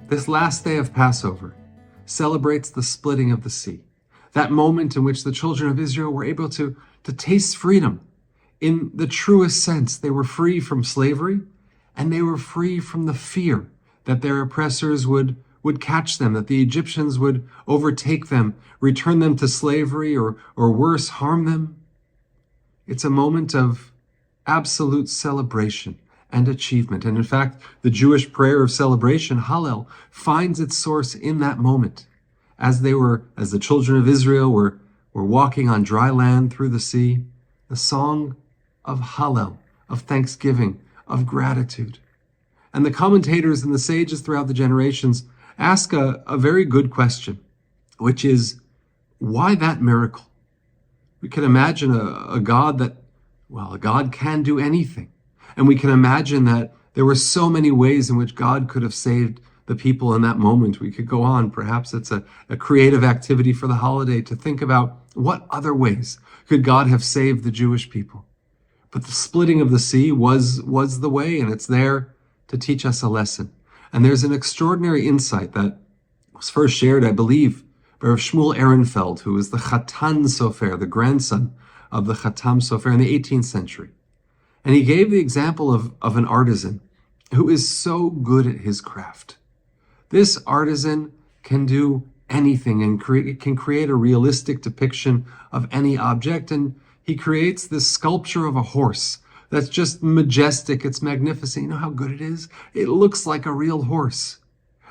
This last day of Passover celebrates the splitting of the sea, that moment in which the children of Israel were able to taste freedom. In the truest sense, they were free from slavery, and they were free from the fear that their oppressors would catch them, that the Egyptians would overtake them, return them to slavery, or worse, harm them. It's a moment of absolute celebration and achievement. And in fact, the Jewish prayer of celebration, Hallel, finds its source in that moment. As the children of Israel were walking on dry land through the sea, the song of Hallel, of thanksgiving, of gratitude. And the commentators and the sages throughout the generations ask a very good question, which is, why that miracle? We can imagine a God a God can do anything. And we can imagine that there were so many ways in which God could have saved the people in that moment. We could go on. Perhaps it's a creative activity for the holiday to think about what other ways could God have saved the Jewish people. But the splitting of the sea was the way, and it's there to teach us a lesson. And there's an extraordinary insight that was first shared, I believe, by Rav Shmuel Ehrenfeld, who was the Chatan Sofer, the grandson of the Chatam Sofer in the 18th century. And he gave the example of an artisan who is so good at his craft. This artisan can do anything and can create a realistic depiction of any object. And he creates this sculpture of a horse that's just majestic. It's magnificent. You know how good it is? It looks like a real horse.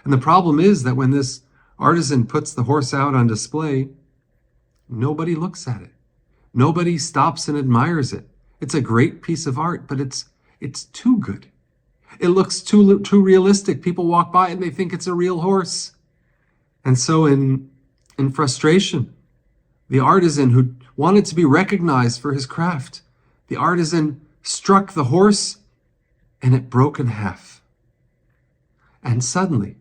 And the problem is that when this artisan puts the horse out on display, nobody looks at it. Nobody stops and admires it. It's a great piece of art, but it's too good. It looks too realistic. People walk by and they think it's a real horse. And so in frustration, the artisan who wanted to be recognized for his craft, the artisan struck the horse and it broke in half. And suddenly,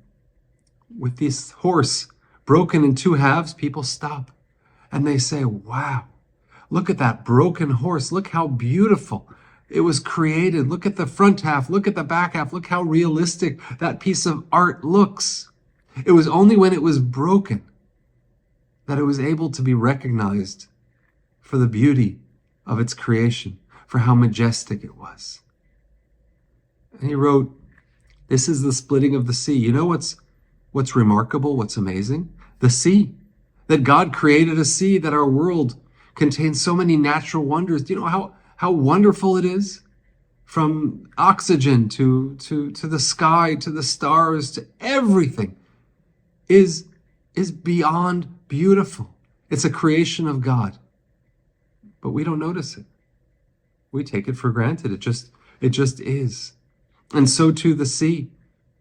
with this horse broken in two halves, people stop and they say, wow, look at that broken horse. Look how beautiful it was created. Look at the front half. Look at the back half. Look how realistic that piece of art looks. It was only when it was broken that it was able to be recognized for the beauty of its creation, for how majestic it was. And he wrote, this is the splitting of the sea. You know what's remarkable, what's amazing? The sea. That God created a sea, that our world contains so many natural wonders. Do you know how wonderful it is? From oxygen to the sky, to the stars, to everything is beyond beautiful. It's a creation of God. But we don't notice it. We take it for granted. It just is. And so too the sea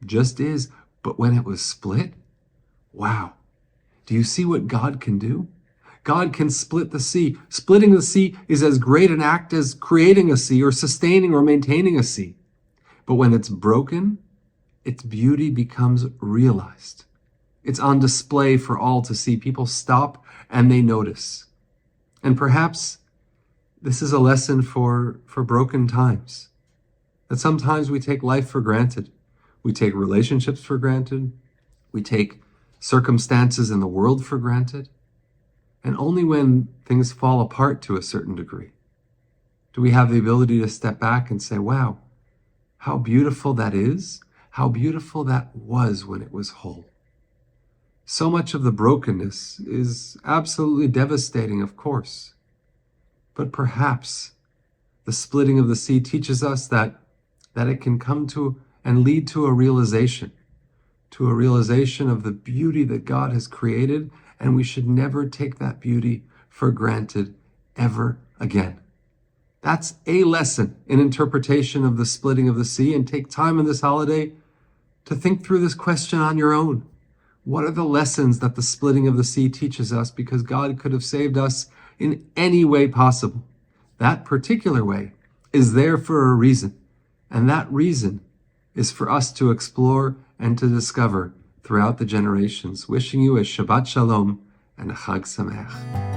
just is. But when it was split, wow. Do you see what God can do? God can split the sea. Splitting the sea is as great an act as creating a sea or sustaining or maintaining a sea. But when it's broken, its beauty becomes realized. It's on display for all to see. People stop and they notice. And perhaps this is a lesson for broken times. That sometimes we take life for granted. We take relationships for granted. We take circumstances in the world for granted. And only when things fall apart to a certain degree do we have the ability to step back and say, wow, how beautiful that is, how beautiful that was when it was whole. So much of the brokenness is absolutely devastating, of course. But perhaps the splitting of the sea teaches us that it can come to and lead to a realization of the beauty that God has created, and we should never take that beauty for granted ever again. That's a lesson in interpretation of the splitting of the sea, and take time in this holiday to think through this question on your own. What are the lessons that the splitting of the sea teaches us? Because God could have saved us in any way possible. That particular way is there for a reason, and that reason is for us to explore and to discover throughout the generations. Wishing you a Shabbat Shalom and a Chag Sameach.